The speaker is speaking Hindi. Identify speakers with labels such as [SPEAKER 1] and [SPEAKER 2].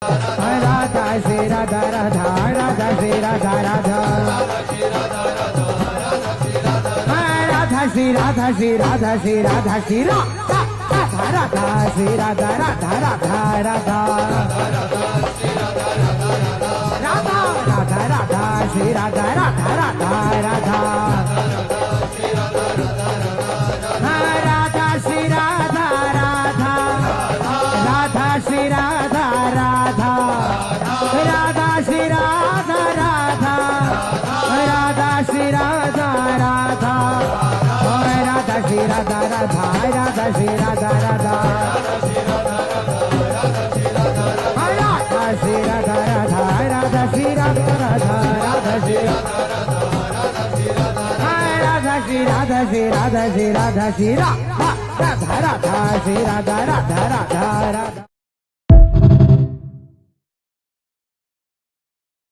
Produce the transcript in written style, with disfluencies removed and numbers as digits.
[SPEAKER 1] राधा श्री राधा राधा राधा श्री राधा राधा राधा श्री राधा श्री राधा श्री राधा श्री राधा राधा श्री राधा राधा राधा राधा राधा राधा राधा श्री राधा राधा राधा राधा राधा श्री राधा राधा राधा श्री राधा राधा राधा श्री राधा राधा राधा श्री राधा राधा राधा श्री राधा राधा राधा श्री राधा राधा राधा श्री राधा राधा राधा श्री राधा राधा राधा श्री राधा श्री राधा श्री राधा श्री राधा श्री राधा राधा श्री राधा राधा राधा राधा